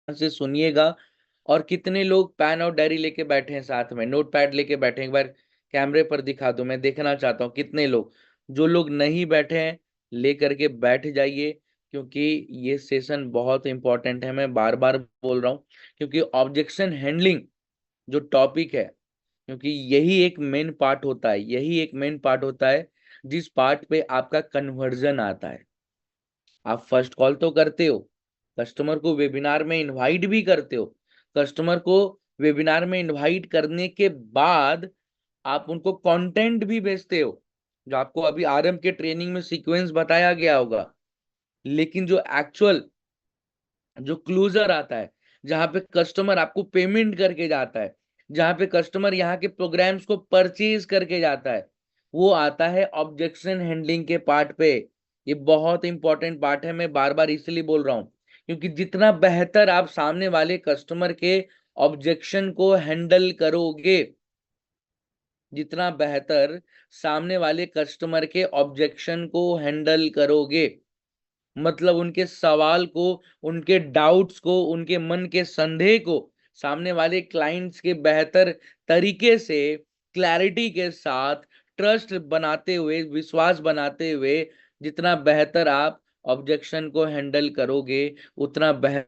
से सुनिएगा। और कितने लोग पेन और डायरी लेके बैठे हैं, साथ में नोट पैड लेके बैठे हैं, एक बार कैमरे पर दिखा दो, मैं देखना चाहता हूँ कितने लोग। जो लोग नहीं बैठे हैं लेकर के बैठ जाइए, क्योंकि ये सेशन बहुत इंपॉर्टेंट है। मैं बार बार बोल रहा हूँ, क्योंकि ऑब्जेक्शन हैंडलिंग जो टॉपिक है, क्योंकि यही एक मेन पार्ट होता है, यही एक मेन पार्ट होता है जिस पार्ट पे आपका कन्वर्जन आता है। आप फर्स्ट कॉल तो करते हो, कस्टमर को वेबिनार में इनवाइट भी करते हो, कस्टमर को वेबिनार में इनवाइट करने के बाद आप उनको कंटेंट भी भेजते हो, जो आपको अभी आरएम के ट्रेनिंग में सीक्वेंस बताया गया होगा। लेकिन जो एक्चुअल जो क्लोजर आता है, जहां पे कस्टमर आपको पेमेंट करके जाता है, जहां पे कस्टमर यहाँ के प्रोग्राम्स को परचेज करके जाता है, वो आता है ऑब्जेक्शन हैंडलिंग के पार्ट पे। ये बहुत इंपॉर्टेंट पार्ट है, मैं बार बार इसलिए बोल रहा हूँ, क्योंकि जितना बेहतर आप सामने वाले कस्टमर के ऑब्जेक्शन को हैंडल करोगे, जितना बेहतर सामने वाले कस्टमर के ऑब्जेक्शन को हैंडल करोगे, मतलब उनके सवाल को, उनके डाउट्स को, उनके मन के संदेह को सामने वाले क्लाइंट्स के बेहतर तरीके से, क्लैरिटी के साथ, ट्रस्ट बनाते हुए, विश्वास बनाते हुए, जितना बेहतर आप ऑब्जेक्शन को हैंडल करोगे, उतना बेहतर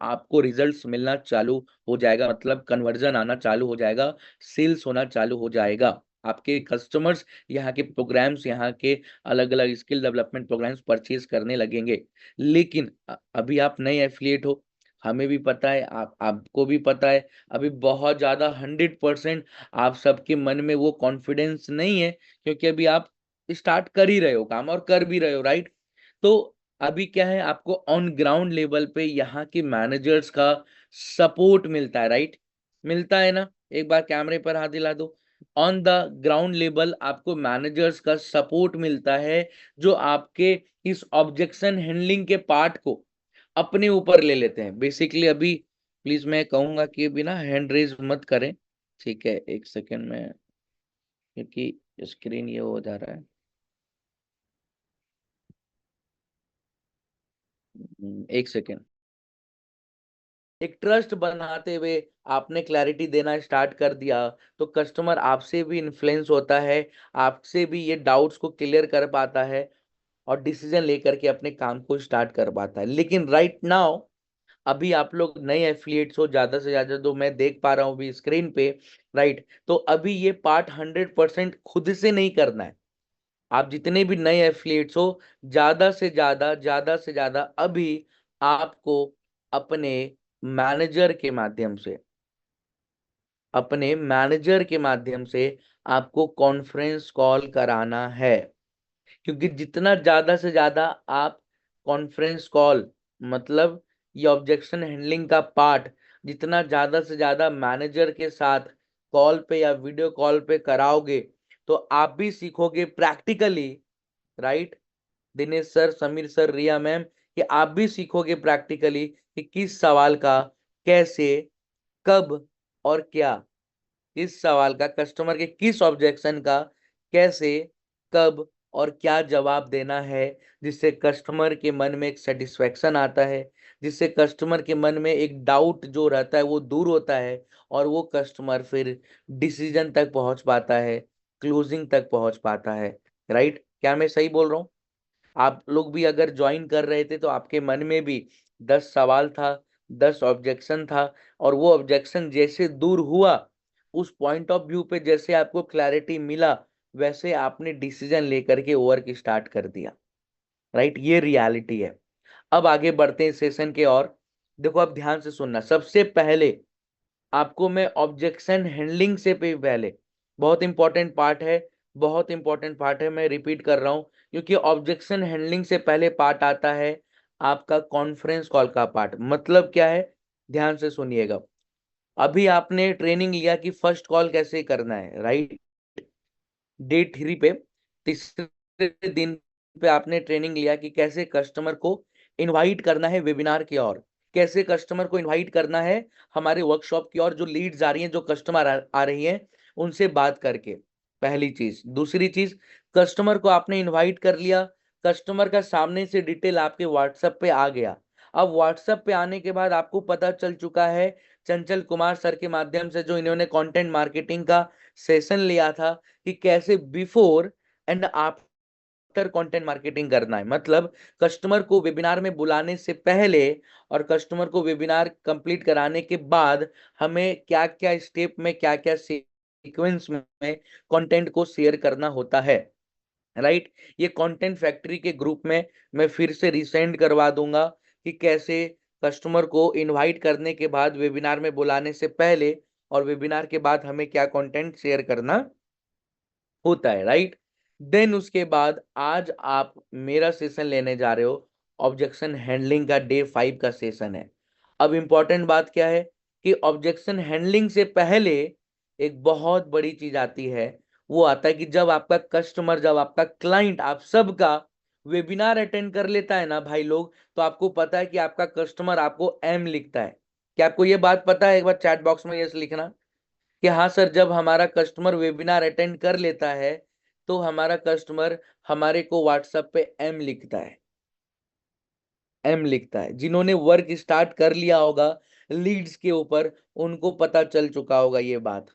आपको रिजल्ट्स मिलना चालू हो जाएगा, मतलब कन्वर्जन आना चालू हो जाएगा, सेल्स होना चालू हो जाएगा। आपके कस्टमर्स यहाँ के प्रोग्राम्स, यहाँ के अलग अलग स्किल डेवलपमेंट प्रोग्राम्स परचेज करने लगेंगे। लेकिन अभी आप नए एफिलिएट हो, हमें भी पता है, आपको भी पता है, अभी बहुत ज्यादा 100% आप सबके मन में वो कॉन्फिडेंस नहीं है, क्योंकि अभी आप स्टार्ट कर ही रहे हो काम और कर भी रहे हो, राइट। तो अभी क्या है, आपको ऑन ग्राउंड लेवल पे यहाँ के मैनेजर्स का सपोर्ट मिलता है, राइट, मिलता है ना। एक बार कैमरे पर हाथ दिला दो। ऑन द ग्राउंड लेवल आपको मैनेजर्स का सपोर्ट मिलता है, जो आपके इस ऑब्जेक्शन हैंडलिंग के पार्ट को अपने ऊपर ले लेते हैं। बेसिकली अभी प्लीज मैं कहूंगा कि बिना हैंड रेज मत करें, ठीक है, एक सेकेंड में, क्योंकि स्क्रीन ये हो जा रहा है। एक सेकेंड। एक ट्रस्ट बनाते हुए आपने क्लैरिटी देना स्टार्ट कर दिया, तो कस्टमर आपसे भी इन्फ्लुएंस होता है, आपसे भी ये डाउट्स को क्लियर कर पाता है, और डिसीजन लेकर के अपने काम को स्टार्ट कर पाता है। लेकिन राइट नाउ अभी आप लोग नए एफिलिएट्स हो, ज्यादा से ज्यादा जो मैं देख पा रहा हूँ अभी स्क्रीन पे, राइट, तो अभी ये पार्ट 100% खुद से नहीं करना है। आप जितने भी नए एफिलिएट्स हो, ज्यादा से ज्यादा अभी आपको अपने मैनेजर के माध्यम से, अपने मैनेजर के माध्यम से आपको कॉन्फ्रेंस कॉल कराना है। क्योंकि जितना ज्यादा से ज्यादा आप कॉन्फ्रेंस कॉल, मतलब ये ऑब्जेक्शन हैंडलिंग का पार्ट जितना ज्यादा से ज्यादा मैनेजर के साथ कॉल पे या वीडियो कॉल पे कराओगे, तो आप भी सीखोगे practically, right, Dinesh sir, Sameer sir, Riya ma'am, कि आप भी सीखोगे प्रैक्टिकली कि किस सवाल का कैसे, कब और क्या, किस सवाल का, कस्टमर के किस ऑब्जेक्शन का कैसे, कब और क्या जवाब देना है, जिससे कस्टमर के मन में एक सेटिस्फेक्शन आता है, जिससे कस्टमर के मन में एक डाउट जो रहता है वो दूर होता है, और वो कस्टमर फिर डिसीजन तक पहुंच पाता है, क्लोजिंग तक पहुंच पाता है, राइट। क्या मैं सही बोल रहा हूँ? आप लोग भी अगर ज्वाइन कर रहे थे तो आपके मन में भी 10 सवाल था, 10 ऑब्जेक्शन था, और वो ऑब्जेक्शन जैसे दूर हुआ, उस पॉइंट ऑफ व्यू पे जैसे आपको क्लैरिटी मिला, वैसे आपने डिसीजन लेकर के वर्क स्टार्ट कर दिया, राइट। ये रियलिटी है। अब आगे बढ़ते हैं सेशन के और। देखो अब ध्यान से सुनना, सबसे पहले आपको मैं ऑब्जेक्शन हैंडलिंग से पे पहले, बहुत इंपॉर्टेंट पार्ट है, बहुत इंपॉर्टेंट पार्ट है, मैं रिपीट कर रहा हूं, क्योंकि ऑब्जेक्शन हैंडलिंग से पहले पार्ट आता है आपका कॉन्फ्रेंस कॉल का पार्ट। मतलब क्या है, ध्यान से सुनिएगा। अभी आपने ट्रेनिंग लिया कि फर्स्ट कॉल कैसे करना है, राइट। डे 3 पे, तीसरे दिन पे आपने ट्रेनिंग लिया कि कैसे कस्टमर को इनवाइट करना है वेबिनार की ओर, कैसे कस्टमर को इनवाइट करना है हमारे वर्कशॉप की ओर, जो लीड्स आ रही हैं, जो कस्टमर आ रही हैं, उनसे बात करके, पहली चीज। दूसरी चीज, कस्टमर को आपने इनवाइट कर लिया, कस्टमर का सामने से डिटेल आपके व्हाट्सएप पे आ गया। अब व्हाट्सएप पे आने के बाद आपको पता चल चुका है चंचल कुमार सर के माध्यम से, जो इन्होंने कंटेंट मार्केटिंग का सेशन लिया था, कि कैसे before and after content marketing करना है। मतलब कस्टमर को वेबिनार में बुलाने से पहले और कस्टमर को वेबिनार कंप्लीट कराने के बाद हमें क्या क्या स्टेप में, क्या क्या सीक्वेंस में कंटेंट को शेयर करना होता है। राइट, ये कंटेंट फैक्ट्री के ग्रुप में मैं फिर से रिसेंड करवा दूंगा कि कैसे कस्टमर को इनवाइट करने के बाद, वेबिनार में बुलाने से पहले और वेबिनार के बाद हमें क्या कंटेंट शेयर करना होता है। राइट, देन उसके बाद आज आप मेरा सेशन लेने जा रहे हो, ऑब्जेक्शन हैंडलिंग का डे 5 का सेशन है। अब इंपॉर्टेंट बात क्या है कि ऑब्जेक्शन हैंडलिंग से पहले एक बहुत बड़ी चीज आती है, वो आता है कि जब आपका कस्टमर, जब आपका क्लाइंट आप सबका वेबिनार अटेंड कर लेता है ना भाई लोग, तो आपको पता है कि आपका कस्टमर आपको एम लिखता है। क्या आपको ये बात पता है? एक बार चैट बॉक्स में यस लिखना कि हाँ सर, जब हमारा कस्टमर वेबिनार अटेंड कर लेता है तो हमारा कस्टमर हमारे को व्हाट्सएप पे एम लिखता है। एम लिखता है। जिन्होंने वर्क स्टार्ट कर लिया होगा लीड्स के ऊपर, उनको पता चल चुका होगा ये बात,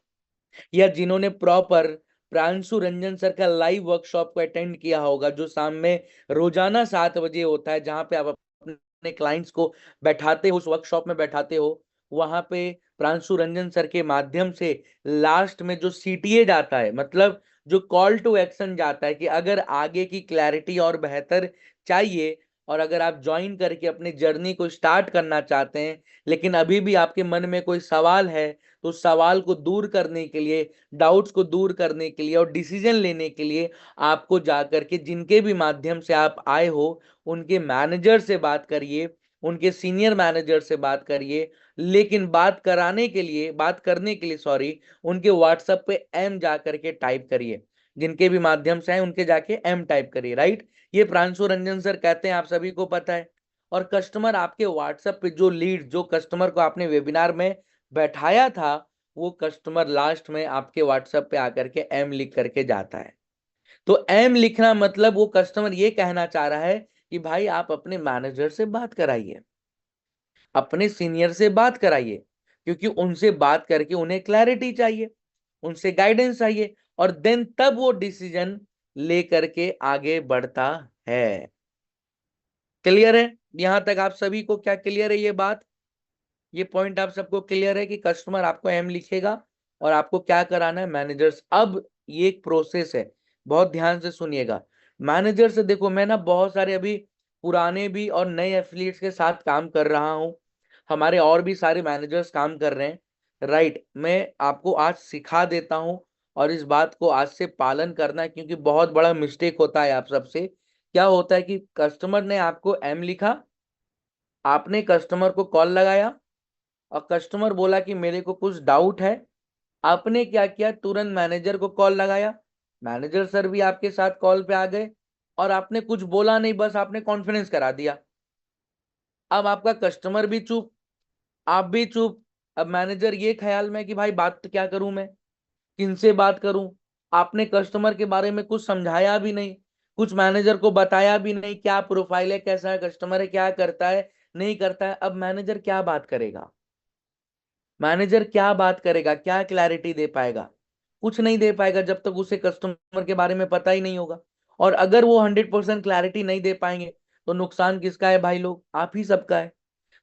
या जिन्होंने प्रॉपर प्रांशु रंजन सर का लाइव वर्कशॉप को अटेंड किया होगा, जो शाम में रोजाना 7 बजे होता है, जहां पे आप अपने क्लाइंट्स को बैठाते हो, उस वर्कशॉप में बैठाते हो। वहां पे प्रांशु रंजन सर के माध्यम से लास्ट में जो सीटीए जाता है, मतलब जो कॉल टू एक्शन जाता है, कि अगर आगे की क्लैरिटी और बेहतर चाहिए और अगर आप ज्वाइन करके अपनी जर्नी को स्टार्ट करना चाहते हैं, लेकिन अभी भी आपके मन में कोई सवाल है, तो सवाल को दूर करने के लिए, डाउट्स को दूर करने के लिए और डिसीजन लेने के लिए आपको जाकर के जिनके भी माध्यम से आप आए हो उनके मैनेजर से बात करिए, उनके सीनियर मैनेजर से बात करिए। लेकिन बात करने के लिए सॉरी, उनके व्हाट्सएप पे एम जा करके टाइप करिए। जिनके भी माध्यम से आए उनके जाके एम टाइप करिए। राइट, ये प्रांशु रंजन सर कहते हैं, आप सभी को पता है। और कस्टमर आपके व्हाट्सएप पे जो लीड, जो कस्टमर को आपने वेबिनार में बैठाया था, वो कस्टमर लास्ट में आपके व्हाट्सएप पे आकर के एम लिख करके जाता है। तो एम लिखना मतलब वो कस्टमर ये कहना चाह रहा है कि भाई आप अपने मैनेजर से बात कराइए, अपने सीनियर से बात कराइए, क्योंकि उनसे बात करके उन्हें क्लैरिटी चाहिए, उनसे गाइडेंस चाहिए, और देन तब वो डिसीजन ले करके आगे बढ़ता है। क्लियर है? यहां तक आप सभी को क्या क्लियर है ये बात? ये पॉइंट आप सबको क्लियर है कि कस्टमर आपको एम लिखेगा और आपको क्या कराना है? मैनेजर्स। अब ये एक प्रोसेस है, बहुत ध्यान से सुनिएगा। मैनेजर से देखो, मैं ना बहुत सारे अभी पुराने भी और नए एफिलिएट्स के साथ काम कर रहा हूं, हमारे और भी सारे मैनेजर्स काम कर रहे हैं। राइट, मैं आपको आज सिखा देता हूं और इस बात को आज से पालन करना है, क्योंकि बहुत बड़ा मिस्टेक होता है आप सबसे। क्या होता है कि कस्टमर ने आपको एम लिखा, आपने कस्टमर को कॉल लगाया और कस्टमर बोला कि मेरे को कुछ डाउट है। आपने क्या किया? तुरंत मैनेजर को कॉल लगाया, मैनेजर सर भी आपके साथ कॉल पे आ गए और आपने कुछ बोला नहीं, बस आपने कॉन्फ्रेंस करा दिया। अब आपका कस्टमर भी चुप, आप भी चुप। अब मैनेजर ये ख्याल में कि भाई बात तो क्या करूं मैं, किनसे बात करूं? आपने कस्टमर के बारे में कुछ समझाया भी नहीं, कुछ मैनेजर को बताया भी नहीं, क्या प्रोफाइल है, कैसा है कस्टमर है, क्या करता है, नहीं करता है। अब मैनेजर क्या बात करेगा? मैनेजर क्या बात करेगा, क्या क्लैरिटी दे पाएगा? कुछ नहीं दे पाएगा जब तक उसे कस्टमर के बारे में पता ही नहीं होगा। और अगर वो 100% क्लैरिटी नहीं दे पाएंगे तो नुकसान किसका है भाई लोग? आप ही सबका है।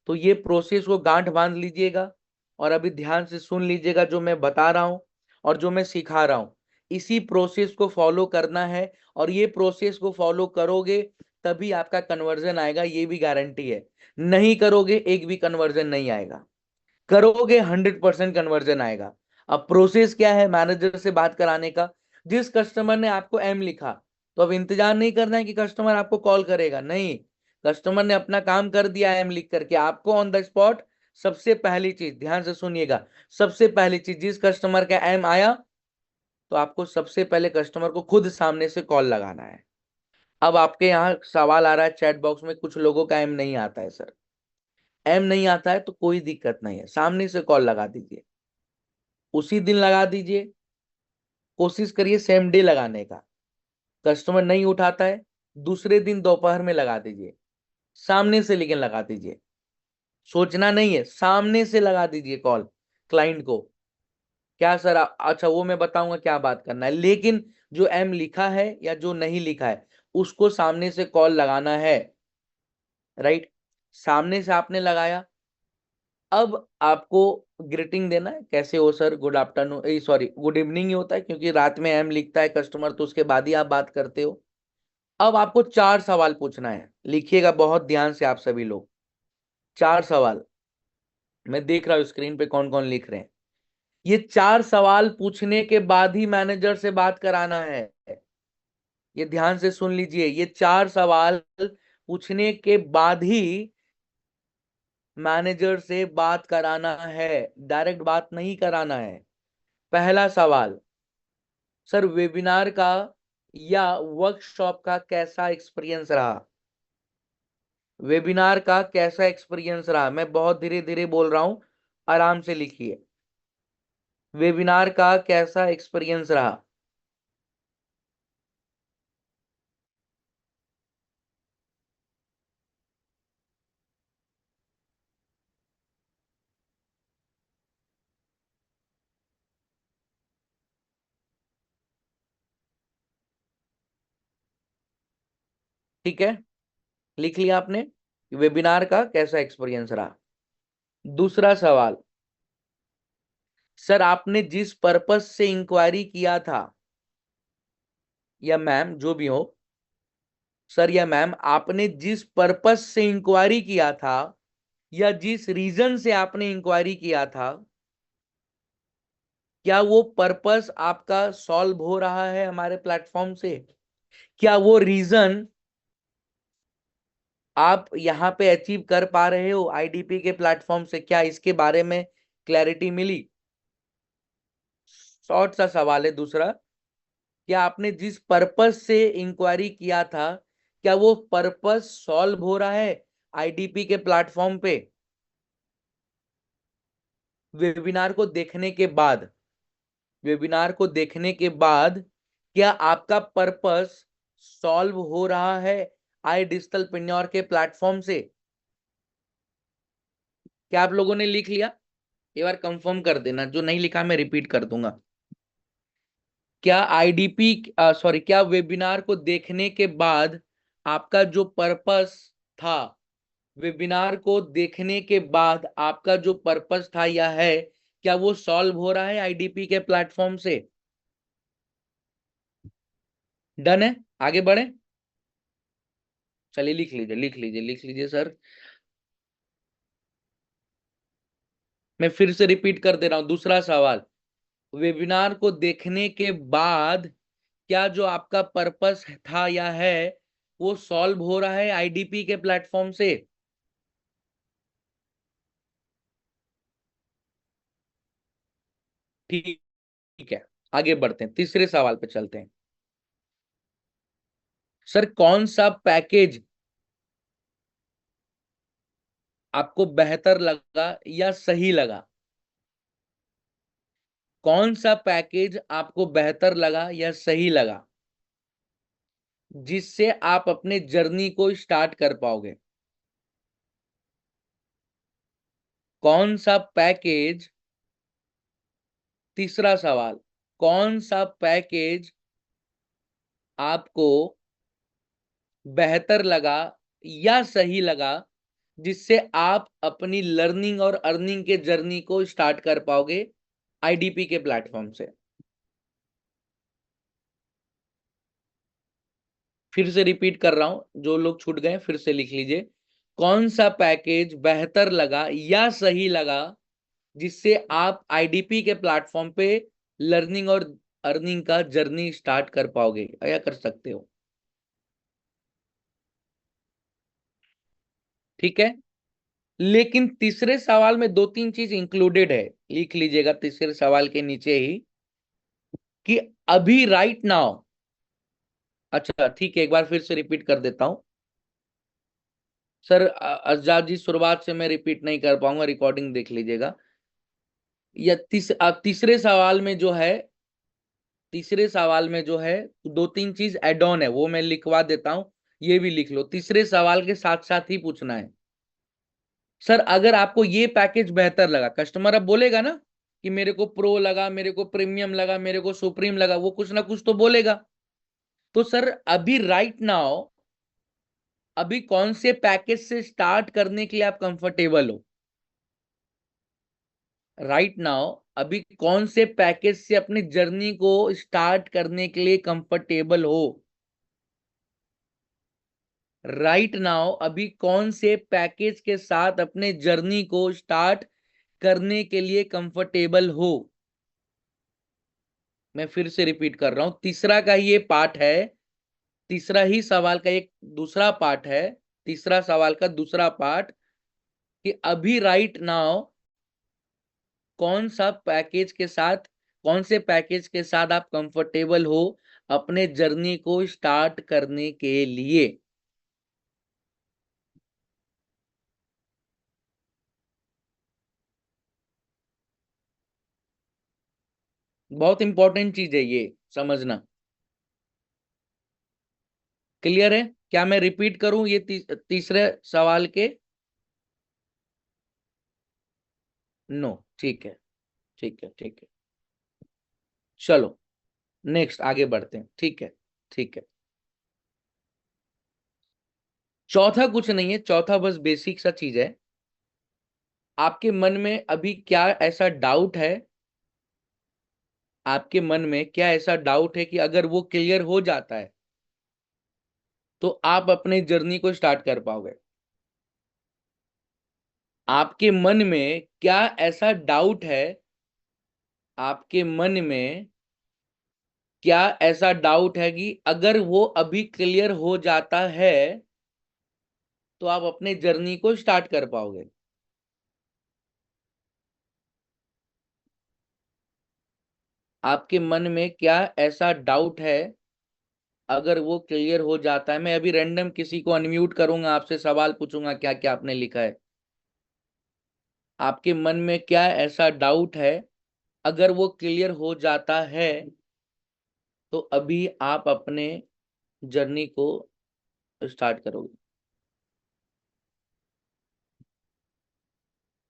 तो ये प्रोसेस को गांठ बांध लीजिएगा और अभी ध्यान से सुन लीजिएगा जो मैं बता रहा हूं और जो मैं सिखा रहा हूं। इसी प्रोसेस को फॉलो करना है और ये प्रोसेस को फॉलो करोगे तभी आपका कन्वर्जन आएगा, ये भी गारंटी है। नहीं करोगे एक भी कन्वर्जन नहीं आएगा, करोगे 100% कन्वर्जन आएगा। अब प्रोसेस क्या है मैनेजर से बात कराने का? जिस कस्टमर ने आपको एम लिखा, तो अब इंतजार नहीं करना है कि कस्टमर आपको कॉल करेगा, नहीं। कस्टमर ने अपना काम कर दिया एम लिख करके, आपको ऑन द स्पॉट सबसे पहली चीज, ध्यान से सुनिएगा, सबसे पहली चीज, जिस कस्टमर का एम आया तो आपको सबसे पहले कस्टमर को खुद सामने से कॉल लगाना है। अब आपके यहाँ सवाल आ रहा है चैट बॉक्स में, कुछ लोगों का एम नहीं आता है सर। एम नहीं आता है तो कोई दिक्कत नहीं है, सामने से कॉल लगा दीजिए, उसी दिन लगा दीजिए, कोशिश करिए सेम डे लगाने का। कस्टमर नहीं उठाता है दूसरे दिन दोपहर में लगा दीजिए, सामने से लेकिन लगा दीजिए, सोचना नहीं है, सामने से लगा दीजिए कॉल क्लाइंट को। क्या सर अच्छा वो मैं बताऊंगा क्या बात करना है, लेकिन जो एम लिखा है या जो नहीं लिखा है उसको सामने से कॉल लगाना है, राइट। सामने से आपने लगाया, अब आपको ग्रीटिंग देना है, कैसे हो sir, good afternoon, sorry good evening he होता है क्योंकि रात में एम लिखता है कस्टमर, तो उसके बाद ही आप बात करते हो। अब आपको 4 सवाल पूछना है, लिखिएगा बहुत ध्यान से आप सभी लोग। 4 सवाल, मैं देख रहा हूँ स्क्रीन पे कौन कौन लिख रहे हैं। ये 4 सवाल पूछने के बाद ही मैनेजर से बात कराना है। ये ध्यान से सुन लीजिए, ये 4 सवाल पूछने के बाद ही मैनेजर से बात कराना है, डायरेक्ट बात नहीं कराना है। पहला सवाल, सर वेबिनार का या वर्कशॉप का कैसा एक्सपीरियंस रहा। वेबिनार का कैसा एक्सपीरियंस रहा, मैं बहुत धीरे धीरे बोल रहा हूं, आराम से लिखिए। वेबिनार का कैसा एक्सपीरियंस रहा। ठीक है, लिख लिया आपने, वेबिनार का कैसा एक्सपीरियंस रहा। दूसरा सवाल, सर आपने जिस पर्पस से इंक्वायरी किया था, या मैम जो भी हो, सर या मैम आपने जिस पर्पस से इंक्वायरी किया था या जिस रीजन से आपने इंक्वायरी किया था, क्या वो पर्पस आपका सॉल्व हो रहा है हमारे प्लेटफॉर्म से। क्या वो रीजन आप यहाँ पे अचीव कर पा रहे हो आईडीपी के प्लेटफॉर्म से, क्या इसके बारे में क्लैरिटी मिली। शॉर्ट सा सवाल है दूसरा, क्या आपने जिस पर्पस से इंक्वायरी किया था, क्या वो पर्पस सॉल्व हो रहा है आईडीपी के प्लेटफॉर्म पे। वेबिनार को देखने के बाद, वेबिनार को देखने के बाद क्या आपका पर्पस सॉल्व हो रहा है आई डिजिटल पिन्योर के प्लेटफॉर्म से। क्या आप लोगों ने लिख लिया, एक बार कंफर्म कर देना, जो नहीं लिखा मैं रिपीट कर दूंगा। क्या आईडीपी सॉरी, क्या वेबिनार को देखने के बाद आपका जो पर्पस था, वेबिनार को देखने के बाद आपका जो पर्पस था या है, क्या वो सॉल्व हो रहा है आईडीपी के प्लेटफॉर्म से। डन है, आगे बढ़े। चलिए लिख लीजिए, लिख लीजिए, लिख लीजिए सर। मैं फिर से रिपीट कर दे रहा हूं, दूसरा सवाल, वेबिनार को देखने के बाद क्या जो आपका पर्पस था या है वो सॉल्व हो रहा है आईडीपी के प्लेटफॉर्म से। ठीक है, आगे बढ़ते हैं, तीसरे सवाल पे चलते हैं। सर कौन सा पैकेज आपको बेहतर लगा या सही लगा। कौन सा पैकेज आपको बेहतर लगा या सही लगा जिससे आप अपने जर्नी को स्टार्ट कर पाओगे। कौन सा पैकेज, तीसरा सवाल, कौन सा पैकेज आपको बेहतर लगा या सही लगा जिससे आप अपनी लर्निंग और अर्निंग के जर्नी को स्टार्ट कर पाओगे आईडीपी के प्लेटफॉर्म से। फिर से रिपीट कर रहा हूं, जो लोग छूट गए फिर से लिख लीजिए। कौन सा पैकेज बेहतर लगा या सही लगा जिससे आप आईडीपी के प्लेटफॉर्म पे लर्निंग और अर्निंग का जर्नी स्टार्ट कर पाओगे या कर सकते हो। ठीक है, लेकिन तीसरे सवाल में 2-3 चीज इंक्लूडेड है, लिख लीजिएगा तीसरे सवाल के नीचे ही, कि अभी राइट नाउ। अच्छा ठीक है, एक बार फिर से रिपीट कर देता हूं सर, आजाद जी शुरुआत से मैं रिपीट नहीं कर पाऊंगा, रिकॉर्डिंग देख लीजिएगा। या तीसरे सवाल में जो है, तीसरे सवाल में जो है 2-3 चीज एड ऑन है, वो मैं लिखवा देता हूं, ये भी लिख लो, तीसरे सवाल के साथ साथ ही पूछना है। सर अगर आपको ये पैकेज बेहतर लगा, कस्टमर अब बोलेगा ना कि मेरे को प्रो लगा, मेरे को प्रीमियम लगा, मेरे को सुप्रीम लगा, वो कुछ ना कुछ तो बोलेगा। तो सर अभी राइट नाउ, अभी कौन से पैकेज से स्टार्ट करने के लिए आप कंफर्टेबल हो? राइट नाउ अभी कौन से पैकेज से अपनी जर्नी को स्टार्ट करने के लिए कंफर्टेबल हो? राइट नाउ अभी कौन से पैकेज के साथ अपने जर्नी को स्टार्ट करने के लिए कंफर्टेबल हो? मैं फिर से रिपीट कर रहा हूं, तीसरा का ये पार्ट है, तीसरा ही सवाल का एक दूसरा पार्ट है, तीसरा सवाल का दूसरा पार्ट, कि अभी राइट नाउ कौन सा पैकेज के साथ, कौन से पैकेज के साथ आप कंफर्टेबल हो अपने जर्नी को स्टार्ट करने के लिए? बहुत इंपॉर्टेंट चीज है ये समझना। क्लियर है? क्या मैं रिपीट करूं ये तीसरे सवाल के? नो, ठीक है, ठीक है, ठीक है। चलो नेक्स्ट आगे बढ़ते हैं, ठीक है, ठीक है। चौथा कुछ नहीं है, चौथा बस बेसिक सा चीज है। आपके मन में अभी क्या ऐसा डाउट है, आपके मन में क्या ऐसा डाउट है कि अगर वो क्लियर हो जाता है तो आप अपने जर्नी को स्टार्ट कर पाओगे? आपके मन में क्या ऐसा डाउट है, आपके मन में क्या ऐसा डाउट है कि अगर वो अभी क्लियर हो जाता है तो आप अपने जर्नी को स्टार्ट कर पाओगे? आपके मन में क्या ऐसा डाउट है, अगर वो क्लियर हो जाता है? मैं अभी रैंडम किसी को अनम्यूट करूंगा, आपसे सवाल पूछूंगा क्या क्या आपने लिखा है। आपके मन में क्या ऐसा डाउट है, अगर वो क्लियर हो जाता है तो अभी आप अपने जर्नी को स्टार्ट करोगे?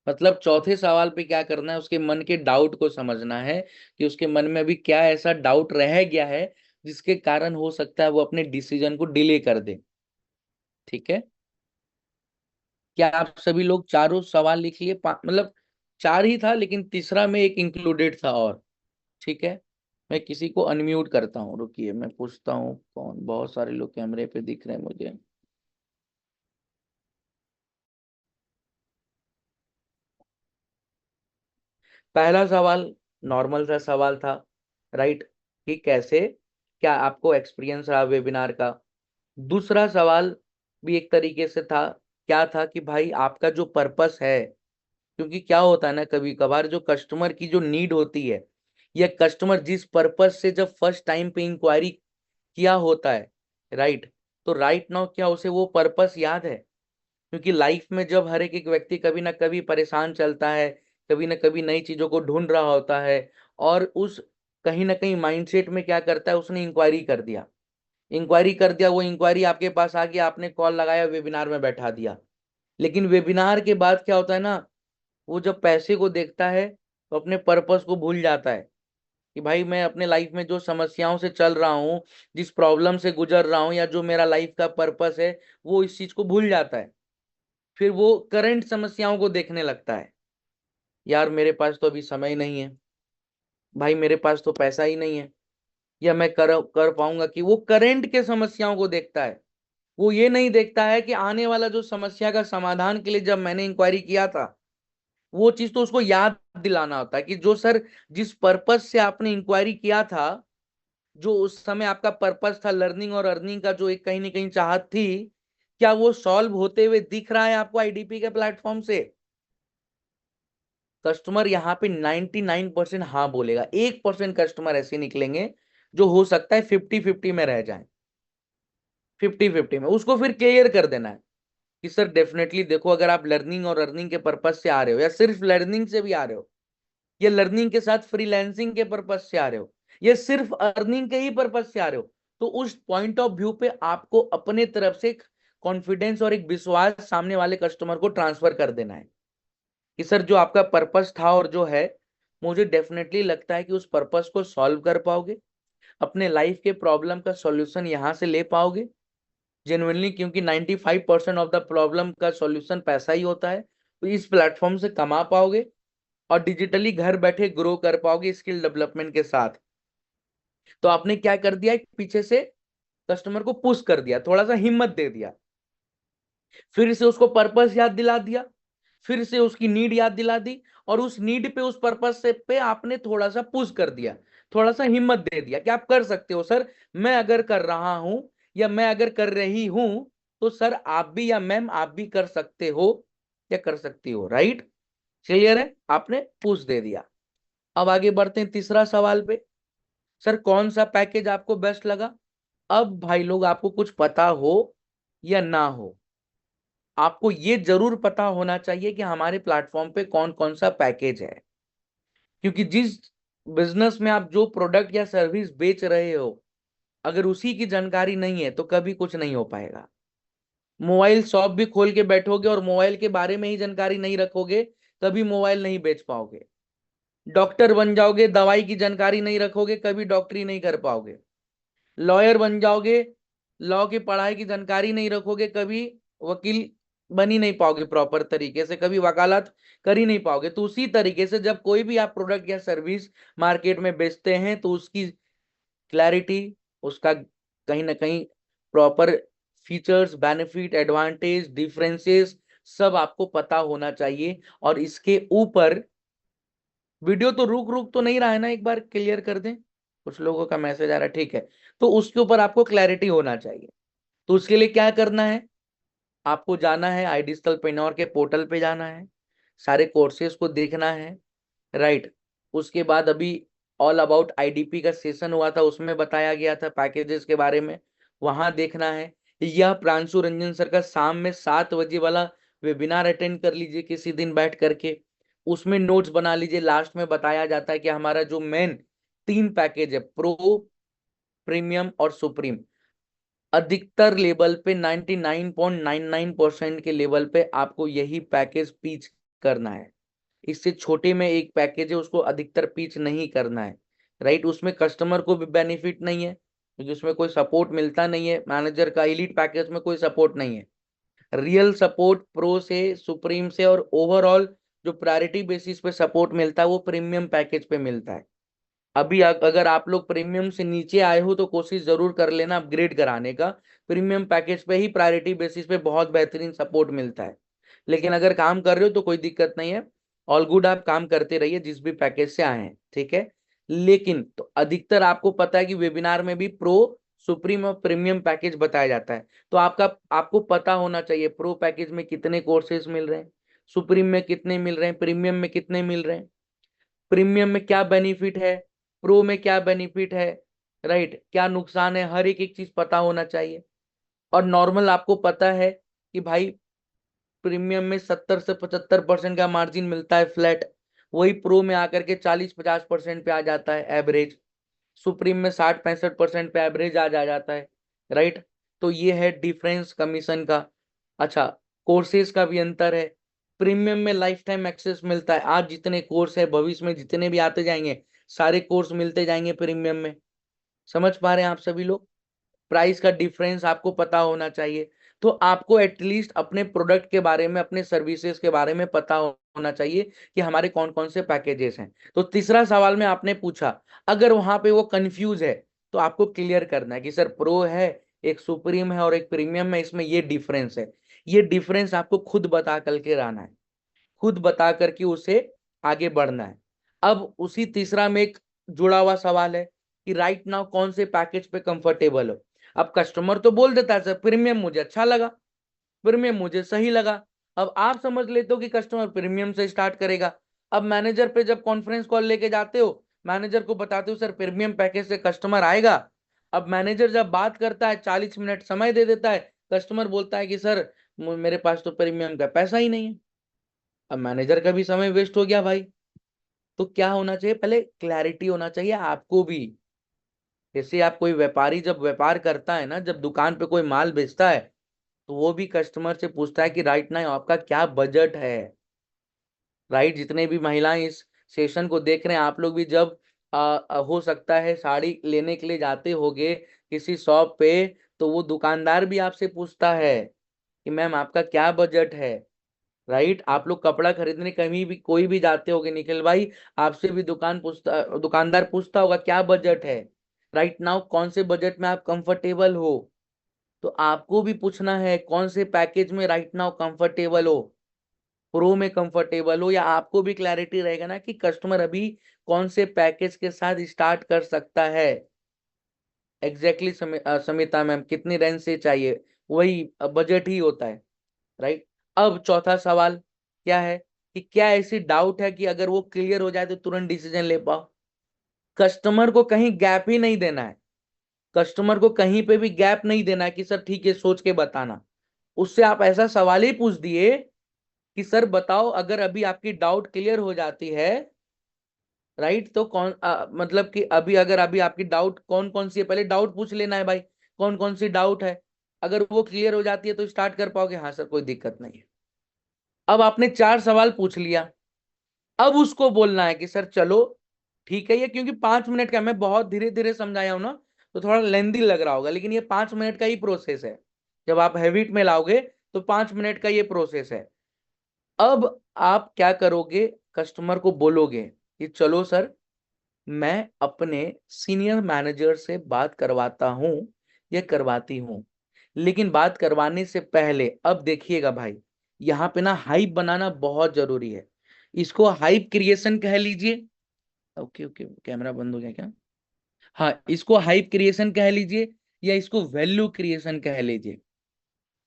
मतलब चौथे सवाल पे क्या करना है, उसके मन के डाउट को समझना है कि उसके मन में अभी क्या ऐसा डाउट रह गया है जिसके कारण हो सकता है वो अपने डिसीजन को डिले कर दे। ठीक है? क्या आप सभी लोग चारों सवाल लिख लिए? मतलब चार ही था लेकिन तीसरा में एक इंक्लूडेड था और। ठीक है, मैं किसी को अनम्यूट करता हूँ, रुकिए मैं पूछता हूँ कौन, बहुत सारे लोग कैमरे पे दिख रहे हैं मुझे। पहला सवाल नॉर्मल सा सवाल था, राइट, कि कैसे, क्या आपको एक्सपीरियंस रहा वेबिनार का। दूसरा सवाल भी एक तरीके से था, क्या था कि भाई आपका जो पर्पस है, क्योंकि क्या होता है ना कभी कभार जो कस्टमर की जो नीड होती है, या कस्टमर जिस पर्पस से जब फर्स्ट टाइम पे इंक्वायरी किया होता है, राइट, तो राइट नाउ क्या उसे वो पर्पस याद है? क्योंकि लाइफ में जब हर एक व्यक्ति कभी ना कभी परेशान चलता है, कभी ना कभी नई चीजों को ढूंढ रहा होता है, और उस कहीं ना कहीं माइंडसेट में क्या करता है, उसने इंक्वायरी कर दिया, इंक्वायरी कर दिया, वो इंक्वायरी आपके पास आ गया, आपने कॉल लगाया, वेबिनार में बैठा दिया। लेकिन वेबिनार के बाद क्या होता है ना, वो जब पैसे को देखता है तो अपने पर्पस को भूल जाता है कि भाई मैं अपने लाइफ में जो समस्याओं से चल रहा हूँ, जिस प्रॉब्लम से गुजर रहा हूँ, या जो मेरा लाइफ का पर्पस है, वो इस चीज को भूल जाता है। फिर वो करंट समस्याओं को देखने लगता है, यार मेरे पास तो अभी समय नहीं है, भाई मेरे पास तो पैसा ही नहीं है, या मैं कर पाऊंगा कि, वो करंट के समस्याओं को देखता है। वो ये नहीं देखता है कि आने वाला जो समस्या का समाधान के लिए जब मैंने इंक्वायरी किया था, वो चीज तो उसको याद दिलाना होता है कि जो सर, जिस पर्पस से आपने इंक्वायरी किया था, जो उस समय आपका पर्पस था लर्निंग और अर्निंग का, जो एक कहीं ना कहीं चाहत थी, क्या वो सॉल्व होते हुए दिख रहा है आपको आईडीपी के प्लेटफॉर्म से? कस्टमर यहाँ पे 99% हाँ बोलेगा, 1% कस्टमर ऐसे निकलेंगे जो हो सकता है 50-50 में रह जाए। 50-50 में उसको फिर क्लियर कर देना है कि सर डेफिनेटली देखो, अगर आप लर्निंग और अर्निंग के पर्पज से आ रहे हो, या सिर्फ लर्निंग से भी आ रहे हो, या लर्निंग के साथ फ्रीलैंसिंग के पर्पज से आ रहे हो, या सिर्फ अर्निंग के ही पर्पज से आ रहे हो, तो उस पॉइंट ऑफ व्यू पे आपको अपने तरफ से कॉन्फिडेंस और एक विश्वास सामने वाले कस्टमर को ट्रांसफर कर देना है कि सर जो आपका पर्पस था और जो है, मुझे डेफिनेटली लगता है कि उस पर्पस को सॉल्व कर पाओगे, अपने लाइफ के प्रॉब्लम का सॉल्यूशन यहां से ले पाओगे जेन्युइनली, क्योंकि 95% ऑफ द प्रॉब्लम का सॉल्यूशन पैसा ही होता है। तो इस प्लेटफॉर्म से कमा पाओगे और डिजिटली घर बैठे ग्रो कर पाओगे स्किल डेवलपमेंट के साथ। तो आपने क्या कर दिया, एक पीछे से कस्टमर को पुश कर दिया, थोड़ा सा हिम्मत दे दिया, फिर से उसको पर्पस याद दिला दिया, फिर से उसकी नीड याद दिला दी, और उस नीड पे उस पर्पस से पे आपने थोड़ा सा पुश कर दिया, थोड़ा सा हिम्मत दे दिया कि आप कर सकते हो सर, मैं अगर कर रहा हूं या मैं अगर कर रही हूं तो सर आप भी या मैम आप भी कर सकते हो या कर सकती हो। राइट, क्लियर है, आपने पुश दे दिया। अब आगे बढ़ते हैं तीसरा सवाल पे। सर कौन सा पैकेज आपको बेस्ट लगा? अब भाई लोग, आपको कुछ पता हो या ना हो, आपको ये जरूर पता होना चाहिए कि हमारे प्लेटफॉर्म पे कौन कौन सा पैकेज है, क्योंकि जिस बिजनेस में आप जो प्रोडक्ट या सर्विस बेच रहे हो, अगर उसी की जानकारी नहीं है तो कभी कुछ नहीं हो पाएगा। मोबाइल शॉप भी खोल के बैठोगे और मोबाइल के बारे में ही जानकारी नहीं रखोगे, कभी मोबाइल नहीं बेच पाओगे। डॉक्टर बन जाओगे, दवाई की जानकारी नहीं रखोगे, कभी डॉक्टरी नहीं कर पाओगे। लॉयर बन जाओगे, लॉ की पढ़ाई की जानकारी नहीं रखोगे, कभी वकील बन ही नहीं पाओगे प्रॉपर तरीके से, कभी वकालत कर ही नहीं पाओगे। तो उसी तरीके से जब कोई भी आप प्रोडक्ट या सर्विस मार्केट में बेचते हैं तो उसकी क्लैरिटी, उसका कहीं ना कहीं proper features, benefit, advantage, differences सब आपको पता होना चाहिए। और इसके ऊपर वीडियो तो रुक रुक तो नहीं रहा है ना, एक बार क्लियर कर दें, कुछ लोगों का मैसेज आ रहा है, ठीक है। तो उसके ऊपर आपको क्लैरिटी होना चाहिए। तो उसके लिए क्या करना है, आपको जाना है iDigitalPreneur के पोर्टल पे जाना है, सारे कोर्सेज को देखना है। राइट, उसके बाद अभी ऑल अबाउट आईडीपी का सेशन हुआ था, उसमें बताया गया था पैकेजेस के बारे में, वहां देखना है। यह प्रांशु रंजन सर का शाम में 7 बजे वाला वेबिनार अटेंड कर लीजिए किसी दिन बैठ करके, उसमें नोट्स बना लीजिए। लास्ट में बताया जाता है कि हमारा जो मेन 3 पैकेज है, प्रो, प्रीमियम और सुप्रीम, अधिकतर लेवल पे 99.99% के लेवल पे आपको यही पैकेज पिच करना है। इससे छोटे में एक पैकेज है, उसको अधिकतर पिच नहीं करना है। राइट, उसमें कस्टमर को भी बेनिफिट नहीं है क्योंकि उसमें कोई सपोर्ट मिलता नहीं है, मैनेजर का एलीट पैकेज में कोई सपोर्ट नहीं है। रियल सपोर्ट प्रो से, सुप्रीम से, और ओवरऑल जो प्रायोरिटी बेसिस पे सपोर्ट मिलता है वो प्रीमियम पैकेज पे मिलता है। अभी अगर आप लोग प्रीमियम से नीचे आए हो तो कोशिश जरूर कर लेना अपग्रेड कराने का। प्रीमियम पैकेज पे ही प्रायोरिटी बेसिस पे बहुत बेहतरीन सपोर्ट मिलता है। लेकिन अगर काम कर रहे हो तो कोई दिक्कत नहीं है, ऑल गुड, आप काम करते रहिए जिस भी पैकेज से आए हैं, ठीक है। लेकिन तो अधिकतर आपको पता है कि वेबिनार में भी प्रो, सुप्रीम और प्रीमियम पैकेज बताया जाता है। तो आपको पता होना चाहिए प्रो पैकेज में कितने कोर्सेज मिल रहे हैं, सुप्रीम में कितने मिल रहे हैं, प्रीमियम में कितने मिल रहे हैं, प्रीमियम में क्या बेनिफिट है, प्रो में क्या बेनिफिट है, राइट, क्या नुकसान है, हर एक एक चीज पता होना चाहिए। और नॉर्मल आपको पता है कि भाई प्रीमियम में 70 से 75% का मार्जिन मिलता है फ्लैट, वही प्रो में आकर के 40-50% पे आ जाता है एवरेज, सुप्रीम में 60-65% पे एवरेज आ जाता है। राइट, तो ये है डिफरेंस कमीशन का। अच्छा, कोर्सेज का भी अंतर है। प्रीमियम में लाइफ टाइम एक्सेस मिलता है, आज जितने कोर्स है भविष्य में जितने भी आते जाएंगे सारे कोर्स मिलते जाएंगे प्रीमियम में। समझ पा रहे हैं आप सभी लोग? प्राइस का डिफरेंस आपको पता होना चाहिए। तो आपको एटलीस्ट अपने प्रोडक्ट के बारे में, अपने सर्विसेज के बारे में पता होना चाहिए कि हमारे कौन कौन से पैकेजेस हैं। तो तीसरा सवाल में आपने पूछा, अगर वहां पे वो कंफ्यूज है तो आपको क्लियर करना है कि सर प्रो है, एक सुप्रीम है और एक प्रीमियम है, इसमें ये डिफरेंस है। ये डिफरेंस आपको खुद बता करके रहना है, खुद बता करके उसे आगे बढ़ना है। अब उसी तीसरा में एक जुड़ा हुआ सवाल है कि राइट नाउ कौन से पैकेज पे कंफर्टेबल हो। अब कस्टमर तो बोल देता है सर प्रीमियम मुझे अच्छा लगा, प्रीमियम मुझे सही लगा। अब आप समझ लेते हो कि कस्टमर प्रीमियम से स्टार्ट करेगा। अब मैनेजर पे जब कॉन्फ्रेंस कॉल लेके जाते हो, मैनेजर को बताते हो सर प्रीमियम पैकेज से कस्टमर आएगा। अब मैनेजर जब बात करता है 40 मिनट समय दे देता है, कस्टमर बोलता है कि सर मेरे पास तो प्रीमियम का पैसा ही नहीं है। अब मैनेजर का भी समय वेस्ट हो गया भाई। तो क्या होना चाहिए, पहले क्लैरिटी होना चाहिए आपको भी जैसे आप कोई व्यापारी जब व्यापार करता है ना, जब दुकान पे कोई माल बेचता है, तो वो भी कस्टमर से पूछता है कि राइट नाउ आपका क्या बजट है। राइट, जितने भी महिलाएं इस सेशन को देख रहे हैं, आप लोग भी जब हो सकता है साड़ी लेने के लिए जाते होगे किसी शॉप पे, तो वो दुकानदार भी आपसे पूछता है कि मैम आपका क्या बजट है। राइट, आप लोग कपड़ा खरीदने कहीं भी कोई भी जाते होगे निखिल भाई, आपसे भी दुकानदार पूछता होगा क्या बजट है। राइट नाउ कौन से बजट में आप कंफर्टेबल हो, तो आपको भी पूछना है कौन से पैकेज में राइट नाउ कंफर्टेबल हो, प्रो में कंफर्टेबल हो, या आपको भी क्लैरिटी रहेगा ना कि कस्टमर अभी कौन से पैकेज के साथ स्टार्ट कर सकता है। एग्जैक्टली समिता मैम, कितनी रेंज से चाहिए, वही बजट ही होता है। राइट, अब चौथा सवाल क्या है कि क्या ऐसी डाउट है कि अगर वो क्लियर हो जाए तो तुरंत डिसीजन ले पाओ। कस्टमर को कहीं गैप ही नहीं देना है, कस्टमर को कहीं पे भी गैप नहीं देना है कि सर ठीक है सोच के बताना। उससे आप ऐसा सवाल ही पूछ दिए कि सर बताओ, अगर अभी आपकी डाउट क्लियर हो जाती है, राइट, तो मतलब कि अभी आपकी डाउट कौन कौन सी है, पहले डाउट पूछ लेना है भाई, कौन कौन सी डाउट है। अगर वो क्लियर हो जाती है तो स्टार्ट कर पाओगे, हाँ सर कोई दिक्कत नहीं है। अब आपने 4 सवाल पूछ लिया, अब उसको बोलना है कि सर चलो ठीक है, ये क्योंकि 5 मिनट का, मैं बहुत धीरे धीरे समझाया हूं ना, तो थोड़ा लेंदी लग रहा होगा, लेकिन ये 5 मिनट का ही प्रोसेस है। जब आप हैबिट में लाओगे तो 5 मिनट का ये प्रोसेस है। अब आप क्या करोगे, कस्टमर को बोलोगे कि चलो सर, मैं अपने सीनियर मैनेजर से बात करवाता हूं या करवाती हूं, लेकिन बात करवाने से पहले अब देखिएगा भाई, यहाँ पे ना हाइप बनाना बहुत जरूरी है। इसको हाइप क्रिएशन कह लीजिए। ओके ओके, कैमरा बंद हो गया क्या? हाँ, इसको हाइप क्रिएशन कह लीजिए या इसको वैल्यू क्रिएशन कह लीजिए।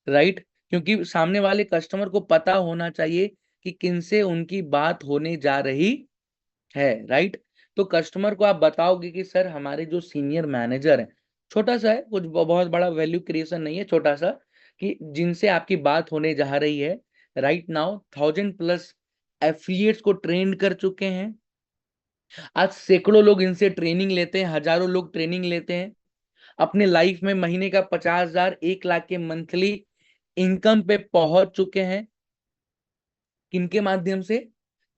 राइट, क्योंकि सामने वाले कस्टमर को पता होना चाहिए कि किनसे उनकी बात होने जा रही है। राइट, तो कस्टमर को आप बताओगे कि सर हमारे जो सीनियर मैनेजर है, छोटा सा है, कुछ बहुत बड़ा वैल्यू क्रिएशन नहीं है, छोटा सा, कि जिनसे आपकी बात होने जा रही है, राइट नाउ 1000+ एफिलिएट्स को ट्रेन कर चुके हैं। आज सैकड़ों लोग इनसे ट्रेनिंग लेते हैं, हजारों लोग ट्रेनिंग लेते हैं, अपने लाइफ में महीने का 50,000 1 लाख के मंथली इनकम पे पहुंच चुके हैं। किनके माध्यम से?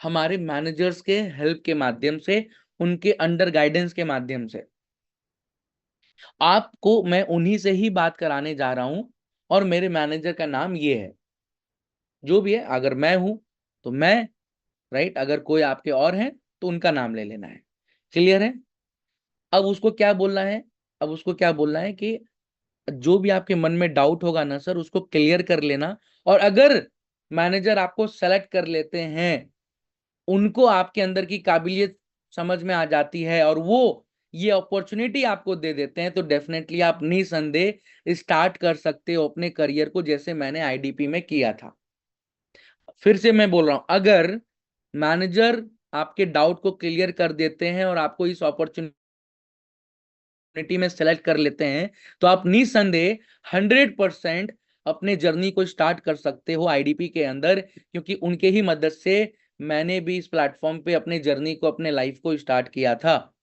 हमारे मैनेजर्स के हेल्प के माध्यम से, उनके अंडर गाइडेंस के माध्यम से। आपको मैं उन्हीं से ही बात कराने जा रहा हूं, और मेरे मैनेजर का नाम ये है, जो भी है, अगर मैं हूं तो मैं, राइट, अगर कोई आपके और हैं तो उनका नाम ले लेना है। क्लियर है? अब उसको क्या बोलना है, अब उसको क्या बोलना है कि जो भी आपके मन में डाउट होगा ना सर, उसको क्लियर कर लेना। और अगर मैनेजर आपको सेलेक्ट कर लेते हैं, उनको आपके अंदर की काबिलियत समझ में आ जाती है और वो ये अपॉर्चुनिटी आपको दे देते हैं, तो डेफिनेटली आप निसंदेह स्टार्ट कर सकते हो अपने करियर को, जैसे मैंने आईडीपी में किया था। फिर से मैं बोल रहा हूं, अगर मैनेजर आपके डाउट को क्लियर कर देते हैं और आपको इस अपॉर्चुनिटी में सेलेक्ट कर लेते हैं, तो आप निसंदेह 100% अपने जर्नी को स्टार्ट कर सकते हो आईडीपी के अंदर, क्योंकि उनके ही मदद से मैंने भी इस प्लेटफॉर्म पे अपने जर्नी को, अपने लाइफ को स्टार्ट किया था,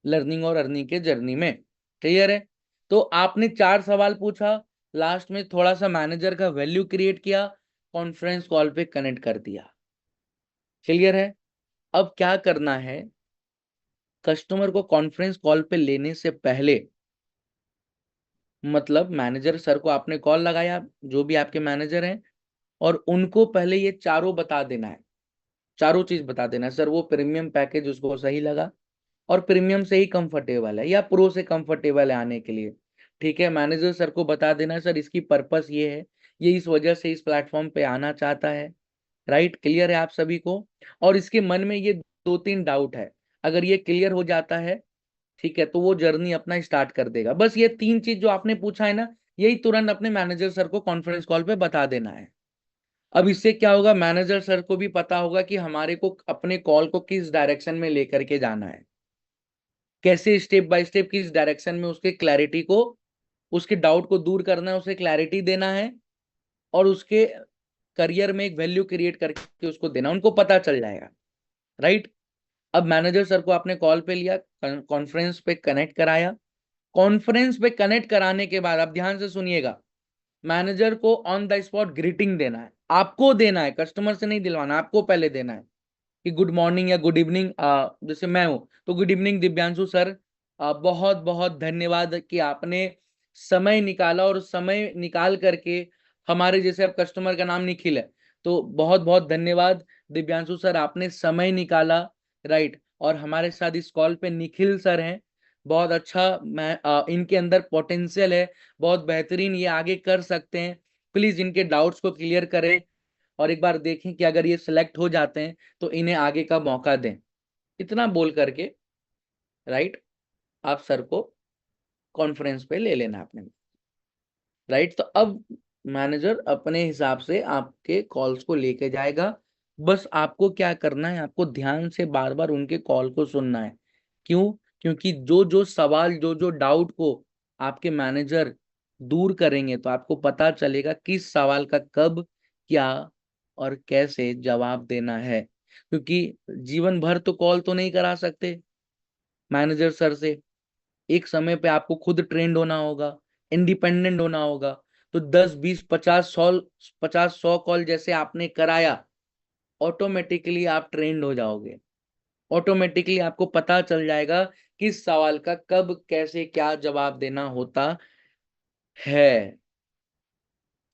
लर्निंग और अर्निंग के जर्नी में। क्लियर है? तो आपने 4 सवाल पूछा, लास्ट में थोड़ा सा मैनेजर का वैल्यू क्रिएट किया, कॉन्फ्रेंस कॉल पे कनेक्ट कर दिया। क्लियर है? अब क्या करना है, कस्टमर को कॉन्फ्रेंस कॉल पे लेने से पहले, मतलब मैनेजर सर को आपने कॉल लगाया, जो भी आपके मैनेजर हैं, और उनको पहले ये चारों बता देना है, चारों चीज बता देना है। सर वो प्रीमियम पैकेज उसको सही लगा और प्रीमियम से ही कंफर्टेबल है या प्रो से कंफर्टेबल है आने के लिए। ठीक है, मैनेजर सर को बता देना सर इसकी पर्पस ये है, ये इस वजह से इस प्लेटफॉर्म पे आना चाहता है। राइट, क्लियर है आप सभी को? और इसके मन में ये 2-3 डाउट है, अगर ये क्लियर हो जाता है, ठीक है, तो वो जर्नी अपना स्टार्ट कर देगा। बस ये 3 चीज जो आपने पूछा है ना, यही तुरंत अपने मैनेजर सर को कॉन्फ्रेंस कॉल पे बता देना है। अब इससे क्या होगा, मैनेजर सर को भी पता होगा कि हमारे को अपने कॉल को किस डायरेक्शन में लेकर के जाना है, कैसे स्टेप बाय स्टेप किस डायरेक्शन में उसके क्लैरिटी को, उसके डाउट को दूर करना है, उसे क्लैरिटी देना है, और उसके करियर में एक वैल्यू क्रिएट करके उसको देना, उनको पता चल जाएगा। राइट, अब मैनेजर सर को आपने कॉल पे लिया, कॉन्फ्रेंस पे कनेक्ट कराया, कॉन्फ्रेंस पे कनेक्ट कराने के बाद आप ध्यान से सुनिएगा, मैनेजर को ऑन द स्पॉट ग्रीटिंग देना है, आपको देना है, कस्टमर से नहीं दिलवाना, आपको पहले देना है कि गुड मॉर्निंग या गुड इवनिंग, जैसे मैं हूं तो गुड इवनिंग दिव्यांशु सर, बहुत बहुत धन्यवाद कि आपने समय निकाला, और समय निकाल करके हमारे, जैसे अब कस्टमर का नाम निखिल है, तो बहुत बहुत धन्यवाद दिव्यांशु सर, आपने समय निकाला, राइट। और हमारे साथ इस कॉल पे निखिल सर हैं, बहुत अच्छा, मैं इनके अंदर पोटेंशियल है, बहुत बेहतरीन, ये आगे कर सकते हैं, प्लीज इनके डाउट्स को क्लियर करें, और एक बार देखें कि अगर ये सिलेक्ट हो जाते हैं तो इन्हें आगे का मौका दें। इतना बोल करके, राइट, आप सर को कॉन्फ्रेंस पे ले लेना अपने, राइट। तो अब मैनेजर अपने हिसाब से आपके कॉल्स को लेके जाएगा, बस आपको क्या करना है, आपको ध्यान से बार बार उनके कॉल को सुनना है। क्यों? क्योंकि जो जो सवाल, जो जो डाउट को आपके मैनेजर दूर करेंगे, तो आपको पता चलेगा किस सवाल का कब, क्या और कैसे जवाब देना है। क्योंकि जीवन भर तो कॉल तो नहीं करा सकते मैनेजर सर से, एक समय पे आपको खुद ट्रेंड होना होगा, इंडिपेंडेंट होना होगा। तो 10 20 50 100, 50 100 कॉल जैसे आपने कराया, ऑटोमेटिकली आप ट्रेंड हो जाओगे, ऑटोमेटिकली आपको पता चल जाएगा किस सवाल का कब कैसे क्या जवाब देना होता है।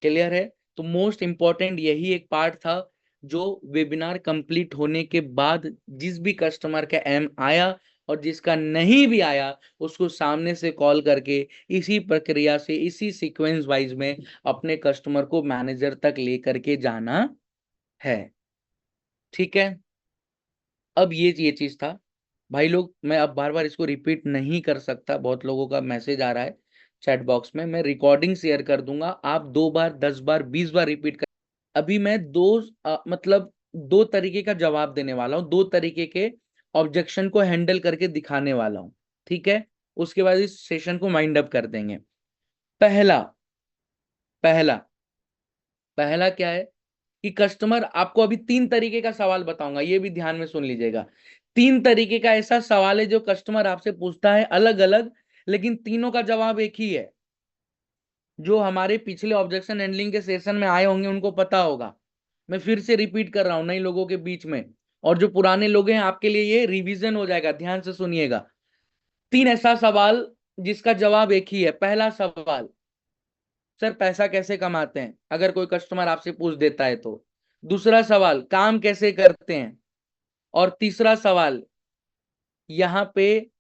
क्लियर है? तो मोस्ट इंपॉर्टेंट यही एक पार्ट था, जो वेबिनार कंप्लीट होने के बाद जिस भी कस्टमर का एम आया और जिसका नहीं भी आया, उसको सामने से कॉल करके इसी प्रक्रिया से, इसी सीक्वेंस वाइज में अपने कस्टमर को मैनेजर तक लेकर के जाना है। ठीक है? अब ये चीज था भाई लोग, मैं अब बार बार इसको रिपीट नहीं कर सकता, बहुत लोगों का मैसेज आ रहा है चैट बॉक्स में, मैं रिकॉर्डिंग शेयर कर दूंगा, आप 2 बार 10 बार 20 बार रिपीट कर। अभी मैं मतलब 2 तरीके का जवाब देने वाला हूँ, 2 तरीके के ऑब्जेक्शन को हैंडल करके दिखाने वाला हूँ। ठीक है? उसके बाद इस सेशन को माइंड अप कर देंगे। पहला पहला पहला क्या है कि कस्टमर, आपको अभी 3 तरीके का सवाल बताऊंगा, ये भी ध्यान में सुन लीजिएगा। 3 तरीके का ऐसा सवाल है जो कस्टमर आपसे पूछता है अलग अलग, लेकिन तीनों का जवाब एक ही है। जो हमारे पिछले ऑब्जेक्शन हैंडलिंग के सेशन में आए होंगे उनको पता होगा, मैं फिर से रिपीट कर रहा हूं नई लोगों के बीच में, और जो पुराने लोग हैं आपके लिए ये रिवीजन हो जाएगा, ध्यान से सुनिएगा। 3 ऐसा सवाल जिसका जवाब एक ही है। पहला सवाल, सर पैसा कैसे कमाते हैं, अगर कोई कस्टमर आपसे पूछ देता है तो। दूसरा सवाल, काम कैसे करते हैं। और तीसरा सवाल, यहाँ पे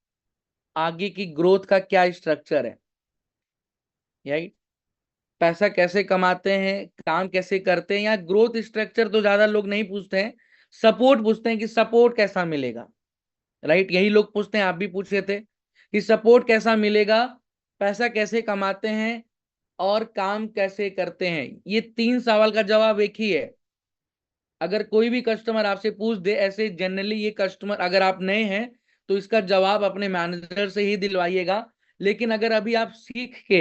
आगे की ग्रोथ का क्या स्ट्रक्चर है। राइट? पैसा कैसे कमाते हैं, काम कैसे करते हैं, या ग्रोथ स्ट्रक्चर तो ज्यादा लोग नहीं पूछते हैं, सपोर्ट पूछते हैं कि सपोर्ट कैसा मिलेगा। राइट? यही लोग पूछते हैं, आप भी पूछ रहे थे कि सपोर्ट कैसा मिलेगा, पैसा कैसे कमाते हैं, और काम कैसे करते हैं। ये 3 सवाल का जवाब एक ही है। अगर कोई भी कस्टमर आपसे पूछ दे ऐसे, जनरली ये कस्टमर, अगर आप नए हैं तो इसका जवाब अपने मैनेजर से ही दिलवाइएगा। लेकिन अगर अभी आप सीख के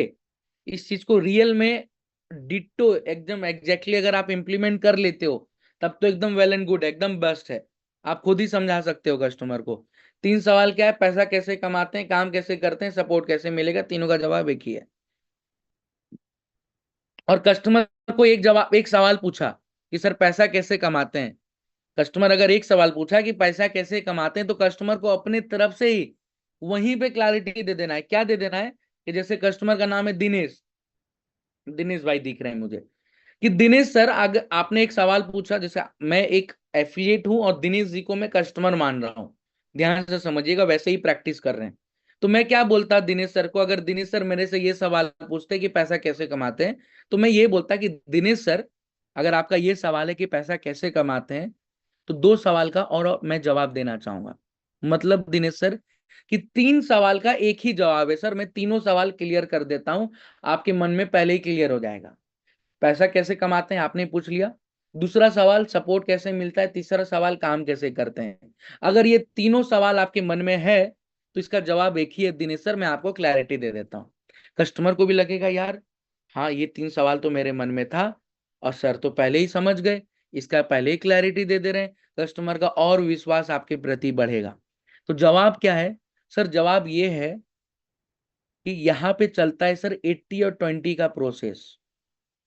इस चीज को रियल में डिट्टो एकदम एग्जैक्टली अगर आप इंप्लीमेंट कर लेते हो, तब तो एकदम वेल एंड गुड, एकदम बेस्ट है। आप खुद ही समझा सकते हो कस्टमर को। 3 सवाल क्या है, पैसा कैसे कमाते हैं, काम कैसे करते हैं, सपोर्ट कैसे मिलेगा, तीनों का जवाब एक ही है। और कस्टमर को एक सवाल पूछा कि सर पैसा कैसे कमाते हैं, कस्टमर अगर एक सवाल पूछा कि पैसा कैसे कमाते हैं, तो कस्टमर को अपनी तरफ से ही वहीं पे क्लैरिटी दे देना है। क्या दे देना है? कि जैसे कस्टमर का नाम है दिनेश, दिनेश भाई दिख रहे हैं मुझे, कि दिनेश सर, अगर आपने एक सवाल पूछा, जैसे मैं एक एफिलिएट हूं और दिनेश जी को मैं कस्टमर मान रहा हूं, ध्यान से समझिएगा, वैसे ही प्रैक्टिस कर रहे हैं। तो मैं क्या बोलता दिनेश सर को, अगर दिनेश सर मेरे से ये सवाल पूछते कि पैसा कैसे कमाते हैं, तो मैं ये बोलता कि दिनेश सर, अगर आपका ये सवाल है कि पैसा कैसे कमाते हैं, तो 2 सवाल का और मैं जवाब देना चाहूंगा। मतलब दिनेश सर कि 3 सवाल का एक ही जवाब है सर, मैं तीनों सवाल क्लियर कर देता हूं, आपके मन में पहले ही क्लियर हो जाएगा। पैसा कैसे कमाते हैं आपने पूछ लिया, दूसरा सवाल सपोर्ट कैसे मिलता है, तीसरा सवाल काम कैसे करते हैं। अगर ये तीनों सवाल आपके मन में है तो इसका जवाब एक ही है दिनेश सर, मैं आपको क्लैरिटी दे देता हूँ। कस्टमर को भी लगेगा यार, हाँ ये 3 सवाल तो मेरे मन में था, और सर तो पहले ही समझ गए, इसका पहले ही क्लैरिटी दे दे रहे हैं, कस्टमर का और विश्वास आपके प्रति बढ़ेगा। तो जवाब क्या है सर? जवाब ये है कि यहाँ पे चलता है सर 80 और 20 का प्रोसेस।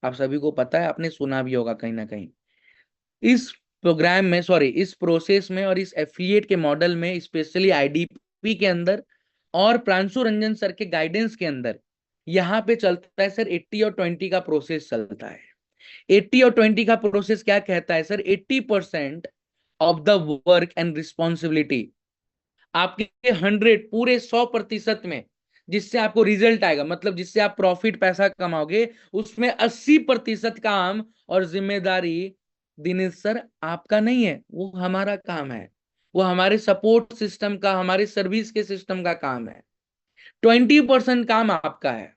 आप सभी को पता है, आपने सुना भी होगा कहीं ना कहीं। इस प्रोग्राम में, सॉरी, इस प्रोसेस में और इस एफिलिएट के मॉडल में, स्पेशली आईडीपी के अंदर और प्रांशु रंजन सर के गाइडेंस के अंदर, यहाँ पे चलता है सर 80 और 20 का प्रोसेस चलता है। 80 और 20 का प्रोसेस क्या कहता है sir? 80% of the work and responsibility, आपके 100, पूरे 100% में जिससे आपको रिजल्ट आएगा, मतलब जिससे आप प्रॉफिट पैसा कमाओगे, उसमें 80% काम और जिम्मेदारी दिनेश सर आपका नहीं है, वो हमारा काम है। वो हमारे सपोर्ट सिस्टम का, हमारे सर्विस के सिस्टम का काम है। 20% काम आपका है।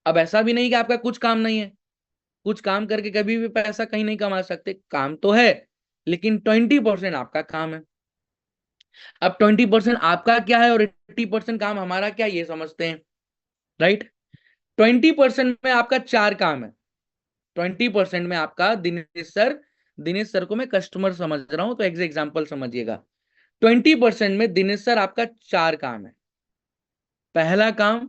अब ऐसा भी नहीं कि आपका कुछ काम नहीं है, कुछ काम करके कभी भी पैसा कहीं नहीं कमा सकते, काम तो है, लेकिन 20% आपका काम है। अब 20% आपका क्या है और 80% काम हमारा क्या, ये समझते हैं, राइट? 20% में आपका 4 काम है। 20% में आपका दिनेश सर को मैं कस्टमर समझ रहा हूं तो एग्जाम्पल समझिएगा। 20% में दिनेश सर आपका 4 काम है। पहला काम,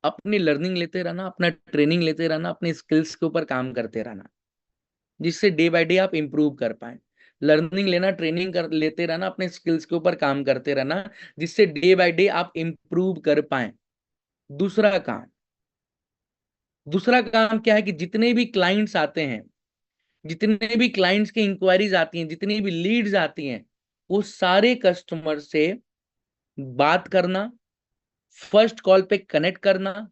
अपनी लर्निंग लेते रहना, अपना ट्रेनिंग लेते रहना, अपने स्किल्स के ऊपर काम करते रहना, जिससे डे बाय डे आप इंप्रूव कर पाए। लर्निंग लेना, ट्रेनिंग कर लेते रहना, अपने स्किल्स के ऊपर काम करते रहना, जिससे डे बाय डे आप इंप्रूव कर पाए। दूसरा काम, दूसरा काम क्या है कि जितने भी क्लाइंट्स आते हैं, जितने भी क्लाइंट्स की इंक्वायरीज आती हैं, जितनी भी लीड्स आती हैं, वो सारे कस्टमर से बात करना, फर्स्ट कॉल पे कनेक्ट करना,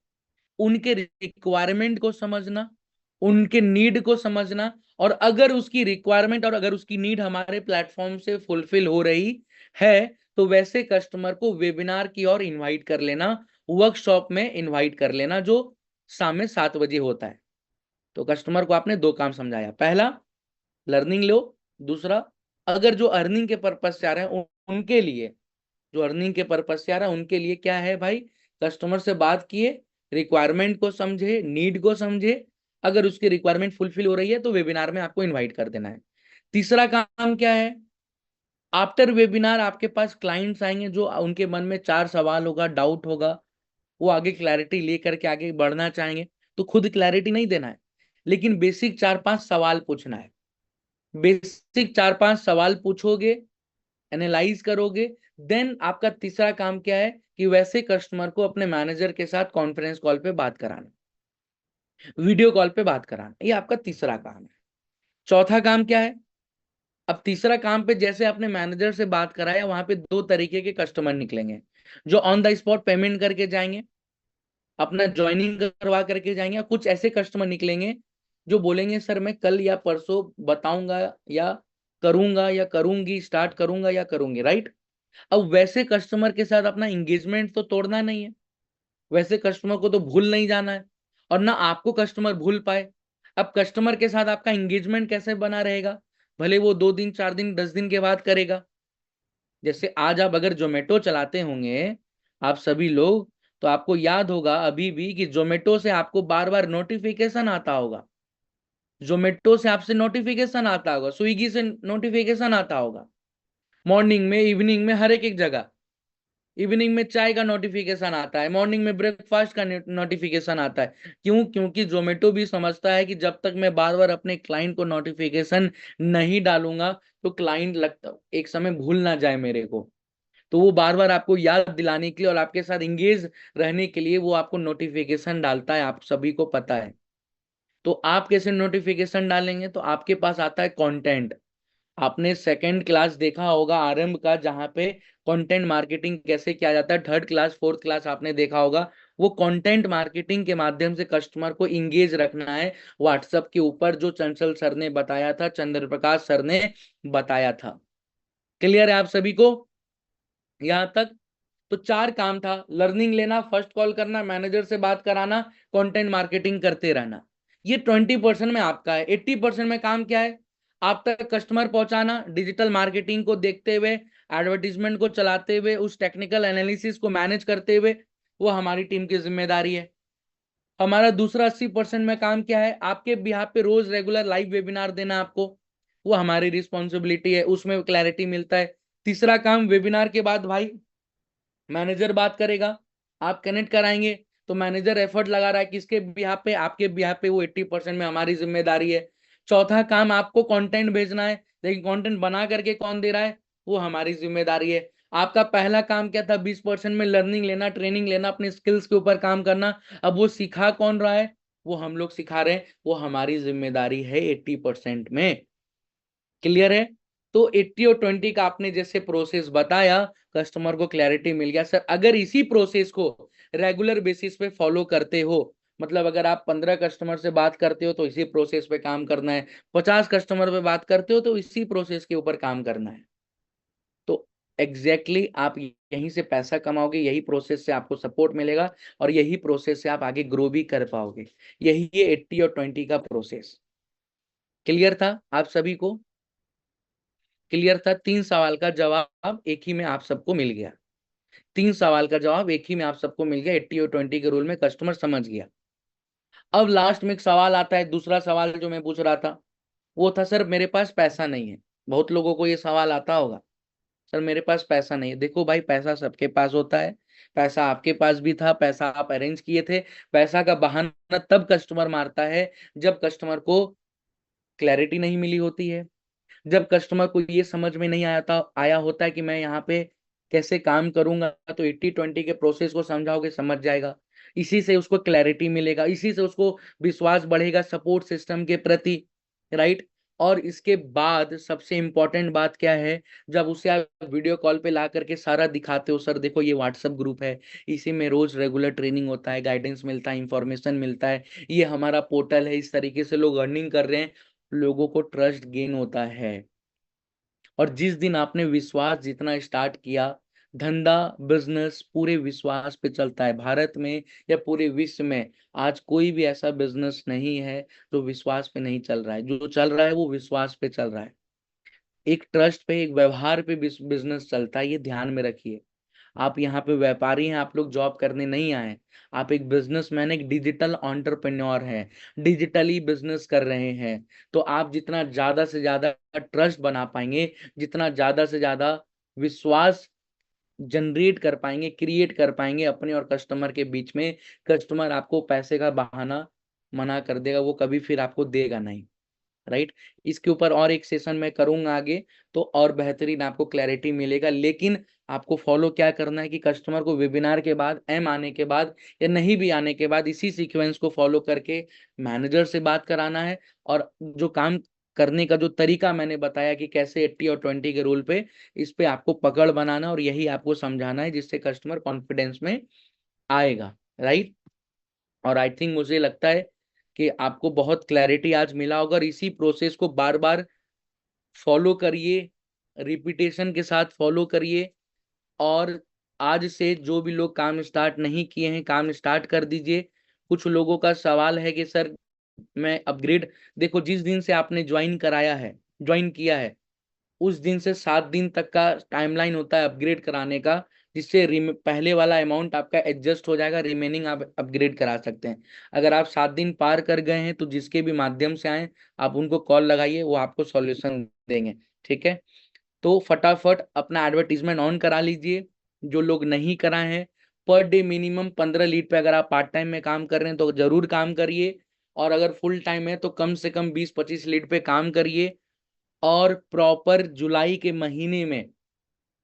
उनके रिक्वायरमेंट को समझना, उनके नीड को समझना, और अगर उसकी रिक्वायरमेंट और अगर उसकी नीड हमारे प्लेटफॉर्म से फुलफिल हो रही है, तो वैसे कस्टमर को वेबिनार की ओर इनवाइट कर लेना, वर्कशॉप में इनवाइट कर लेना, जो शाम में 7 बजे होता है। तो कस्टमर को आपने 2 काम समझाया, पहला लर्निंग लो, दूसरा अगर जो अर्निंग के पर्पज से आ रहे हैं उनके लिए, जो अर्निंग के पर्पज से आ रहा है उनके लिए क्या है भाई, कस्टमर से बात किए, रिक्वायरमेंट को समझे, नीड को समझे, अगर उसकी रिक्वायरमेंट फुलफिल हो रही है तो वेबिनार में आपको इनवाइट कर देना है। तीसरा काम क्या है, आफ्टर वेबिनार आपके पास क्लाइंट्स आएंगे जो उनके मन में 4 सवाल होगा, डाउट होगा, वो आगे क्लैरिटी लेकर के आगे बढ़ना चाहेंगे, तो खुद क्लैरिटी नहीं देना है, लेकिन बेसिक 4-5 सवाल पूछना है। बेसिक 4-5 सवाल पूछोगे, एनालाइज करोगे, देन आपका तीसरा काम क्या है कि वैसे कस्टमर को अपने मैनेजर के साथ कॉन्फ्रेंस कॉल पे बात कराना, वीडियो कॉल पे बात कराना, ये आपका तीसरा काम है। चौथा काम क्या है, अब तीसरा काम पे जैसे आपने मैनेजर से बात कराया, वहां पे 2 तरीके के कस्टमर निकलेंगे, जो ऑन द स्पॉट पेमेंट करके जाएंगे, अपना ज्वाइनिंग करवा करके जाएंगे, कुछ ऐसे कस्टमर निकलेंगे जो बोलेंगे सर मैं कल या परसों बताऊंगा या करूंगा या करूंगी, स्टार्ट करूंगा या करूंगी, राइट? अब वैसे कस्टमर के साथ अपना इंगेजमेंट तो तोड़ना नहीं है, वैसे कस्टमर को तो भूल नहीं जाना है, और ना आपको कस्टमर भूल पाए। अब कस्टमर के साथ आपका इंगेजमेंट कैसे बना रहेगा, भले वो 2 दिन 4 दिन 10 दिन के बाद करेगा। जैसे आज आप अगर जोमेटो चलाते होंगे आप सभी लोग, तो आपको याद होगा अभी भी कि जोमेटो से आपको बार बार नोटिफिकेशन आता होगा, जोमेटो से आपसे नोटिफिकेशन आता होगा, स्विगी से नोटिफिकेशन आता होगा, मॉर्निंग में, इवनिंग में, हर एक जगह। इवनिंग में चाय का नोटिफिकेशन आता है, मॉर्निंग में ब्रेकफास्ट का नोटिफिकेशन आता है। क्यों? क्योंकि जोमेटो भी समझता है कि जब तक मैं बार बार अपने क्लाइंट को नोटिफिकेशन नहीं डालूंगा तो क्लाइंट लगता एक समय भूल ना जाए मेरे को, तो वो बार बार आपको याद दिलाने के लिए और आपके साथ इंगेज रहने के लिए वो आपको नोटिफिकेशन डालता है, आप सभी को पता है। तो आप कैसे नोटिफिकेशन डालेंगे, तो आपके पास आता है कंटेंट। आपने सेकंड क्लास देखा होगा आरंभ का, जहां पे कंटेंट मार्केटिंग कैसे किया जाता है, थर्ड क्लास फोर्थ क्लास आपने देखा होगा। वो कंटेंट मार्केटिंग के माध्यम से कस्टमर को इंगेज रखना है व्हाट्सएप के ऊपर, जो चंचल सर ने बताया था, चंद्र प्रकाश सर ने बताया था। क्लियर है आप सभी को यहां तक? तो 4 काम था, लर्निंग लेना, फर्स्ट कॉल करना, मैनेजर से बात कराना, कंटेंट मार्केटिंग करते रहना। ये 20% में आपका है। 80% में काम क्या है, आप तक कस्टमर पहुंचाना, डिजिटल मार्केटिंग को देखते हुए, एडवर्टीजमेंट को चलाते हुए, उस टेक्निकल एनालिसिस को मैनेज करते हुए, वो हमारी टीम की जिम्मेदारी है। हमारा दूसरा 80% में काम क्या है, आपके बिहाफ पे रोज रेगुलर लाइव वेबिनार देना आपको, वो हमारी रिस्पॉन्सिबिलिटी है, उसमें क्लैरिटी मिलता है। तीसरा काम, वेबिनार के बाद भाई मैनेजर बात करेगा, आप कनेक्ट कराएंगे, तो मैनेजर एफर्ट लगा रहा है किसके बिहाफ पे, आपके बिहाफ पे, वो 80% में हमारी जिम्मेदारी है। चौथा काम, आपको कंटेंट भेजना है, लेकिन कंटेंट बना करके कौन दे रहा है, वो हमारी जिम्मेदारी है। आपका पहला काम क्या था, 20% में लर्निंग लेना, ट्रेनिंग लेना, अपने स्किल्स के ऊपर काम करना। अब वो सिखा कौन रहा है, वो हम लोग सिखा रहे हैं, वो हमारी जिम्मेदारी है 80% में। क्लियर है? तो 80 और 20 का आपने जैसे प्रोसेस बताया, कस्टमर को क्लैरिटी मिल गया। सर अगर इसी प्रोसेस को रेगुलर बेसिस पे फॉलो करते हो, मतलब अगर आप 15 कस्टमर से बात करते हो तो इसी प्रोसेस पे काम करना है, 50 कस्टमर पे बात करते हो तो इसी प्रोसेस के ऊपर काम करना है। तो एग्जैक्टली exactly आप यहीं से पैसा कमाओगे, यही प्रोसेस से आपको सपोर्ट मिलेगा, और यही प्रोसेस से आप आगे ग्रो भी कर पाओगे। यही है 80 और 20 का प्रोसेस। क्लियर था आप सभी को? क्लियर था? 3 सवाल का जवाब एक ही में आप सबको मिल गया। 3 सवाल का जवाब एक ही में आप सबको मिल गया। 80 और 20 के रूल में कस्टमर समझ गया। अब लास्ट में एक सवाल आता है, दूसरा सवाल जो मैं पूछ रहा था वो था, सर मेरे पास पैसा नहीं है। बहुत लोगों को ये सवाल आता होगा, सर मेरे पास पैसा नहीं है। देखो भाई, पैसा सबके पास होता है, पैसा आपके पास भी था, पैसा आप अरेंज किए थे। पैसा का बहाना तब कस्टमर मारता है जब कस्टमर को क्लैरिटी नहीं मिली होती है, जब कस्टमर को ये समझ में नहीं आया होता है कि मैं यहाँ पे कैसे काम करूंगा। तो 80 20 के प्रोसेस को समझाओगे, समझ जाएगा। इसी से उसको क्लैरिटी मिलेगा, इसी से उसको विश्वास बढ़ेगा सपोर्ट सिस्टम के प्रति, राइट। और इसके बाद सबसे इंपॉर्टेंट बात क्या है, जब उसे आप वीडियो कॉल पे ला करके सारा दिखाते हो, सर देखो ये व्हाट्सएप ग्रुप है, इसी में रोज रेगुलर ट्रेनिंग होता है, गाइडेंस मिलता है, इंफॉर्मेशन मिलता है, ये हमारा पोर्टल है, इस तरीके से लोग अर्निंग कर रहे हैं, लोगों को ट्रस्ट गेन होता है। और जिस दिन आपने विश्वास जितना स्टार्ट किया, धंधा बिजनेस पूरे विश्वास पे चलता है। भारत में या पूरे विश्व में आज कोई भी ऐसा बिजनेस नहीं है जो विश्वास पे नहीं चल रहा है। जो चल रहा है वो विश्वास पे चल रहा है। एक ट्रस्ट पे, एक व्यवहार पे बिजनेस चलता है, ये ध्यान में रखिए। आप यहाँ पे व्यापारी हैं, आप लोग जॉब करने नहीं आए। आप एक बिजनेसमैन, एक डिजिटल एंटरप्रेन्योर हैं, डिजिटली बिजनेस कर रहे हैं। तो आप जितना ज्यादा से ज्यादा ट्रस्ट बना पाएंगे, जितना ज्यादा से ज्यादा विश्वास जनरेट कर पाएंगे, क्रिएट कर पाएंगे अपने और कस्टमर के बीच में, कस्टमर आपको पैसे का बहाना मना कर देगा, वो कभी फिर आपको देगा नहीं, राइट। इसके ऊपर और एक सेशन मैं करूंगा आगे, तो और बेहतरीन आपको क्लैरिटी मिलेगा। लेकिन आपको फॉलो क्या करना है कि कस्टमर को वेबिनार के बाद, एम आने के बाद या नहीं भी आने के बाद, इसी सीक्वेंस को फॉलो करके मैनेजर से बात कराना है। और जो काम करने का जो तरीका मैंने बताया कि कैसे 80 और 20 के रूल पे, इस पे आपको पकड़ बनाना और यही आपको समझाना है, जिससे कस्टमर कॉन्फिडेंस में आएगा, राइट। और आई थिंक मुझे लगता है कि आपको बहुत क्लैरिटी आज मिला होगा, और इसी प्रोसेस को बार बार फॉलो करिए, रिपीटेशन के साथ फॉलो करिए। और आज से जो भी लोग काम स्टार्ट नहीं किए हैं, काम स्टार्ट कर दीजिए। कुछ लोगों का सवाल है कि सर मैं अपग्रेड, देखो जिस दिन से आपने ज्वाइन किया है, उस दिन से 7 दिन तक का टाइमलाइन होता है अपग्रेड कराने का, जिससे पहले वाला अमाउंट आपका एडजस्ट हो जाएगा, रिमेनिंग आप अपग्रेड करा सकते हैं। अगर आप 7 दिन पार कर गए हैं तो जिसके भी माध्यम से आए, आप उनको कॉल लगाइए, वो आपको सॉल्यूशन देंगे, ठीक है। तो फटाफट अपना एडवर्टीजमेंट ऑन करा लीजिए, जो लोग नहीं कराए हैं। पर डे मिनिमम 15 लीड पे, अगर आप पार्ट टाइम में काम कर रहे हैं तो जरूर काम करिए, और अगर फुल टाइम है तो कम से कम 20-25 लीड पे काम करिए। और प्रॉपर जुलाई के महीने में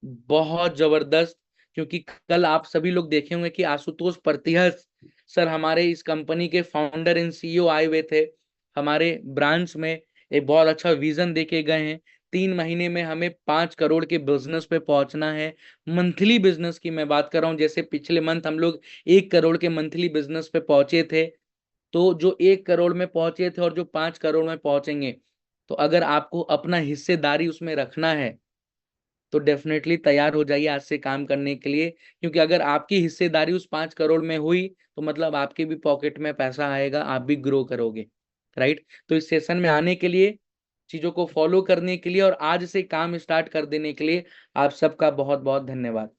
बहुत जबरदस्त, क्योंकि कल आप सभी लोग देखे होंगे कि आशुतोष प्रतिहस सर, हमारे इस कंपनी के फाउंडर एंड सीईओ आए हुए थे हमारे ब्रांच में। एक बहुत अच्छा विजन देके गए हैं। 3 महीने में हमें 5 करोड़ के बिजनेस पे पहुंचना है। मंथली बिजनेस की मैं बात कर रहा हूँ, जैसे पिछले मंथ हम लोग 1 करोड़ के मंथली बिजनेस पे पहुंचे थे। तो जो 1 करोड़ में पहुंचे थे और जो 5 करोड़ में पहुंचेंगे, तो अगर आपको अपना हिस्सेदारी उसमें रखना है तो डेफिनेटली तैयार हो जाइए आज से काम करने के लिए। क्योंकि अगर आपकी हिस्सेदारी उस 5 करोड़ में हुई, तो मतलब आपके भी पॉकेट में पैसा आएगा, आप भी ग्रो करोगे, राइट। तो इस सेशन में आने के लिए, चीजों को फॉलो करने के लिए और आज से काम स्टार्ट कर देने के लिए आप सबका बहुत बहुत धन्यवाद।